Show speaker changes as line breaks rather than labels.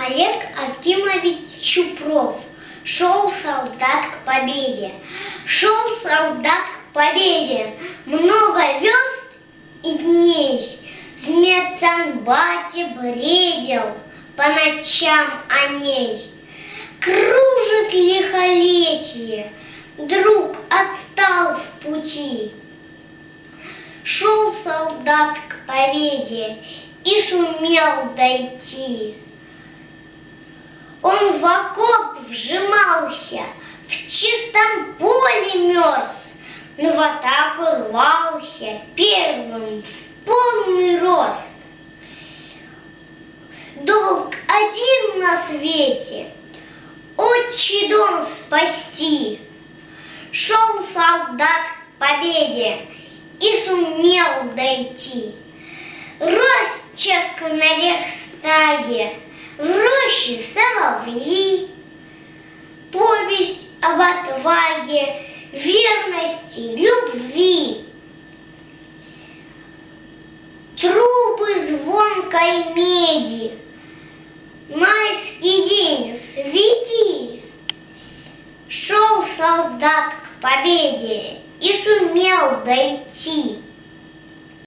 Олег Акимович Чупров. Шел солдат к победе. Шел солдат к победе. Много верст и дней. В медсанбате бредил по ночам о ней. Кружит лихолетие, друг отстал в пути. Шел солдат к победе и сумел дойти. Он в окоп вжимался, в чистом поле мерз, но в атаку рвался первым в полный рост. Долг один на свете — отчий дом спасти. Шел солдат к победе и сумел дойти. Росчерк на Рейхстаге, в роще соловьи. Повесть об отваге, верности, любви. Трубы звонкой меди, майский день свети. Шел солдат к победе и сумел дойти.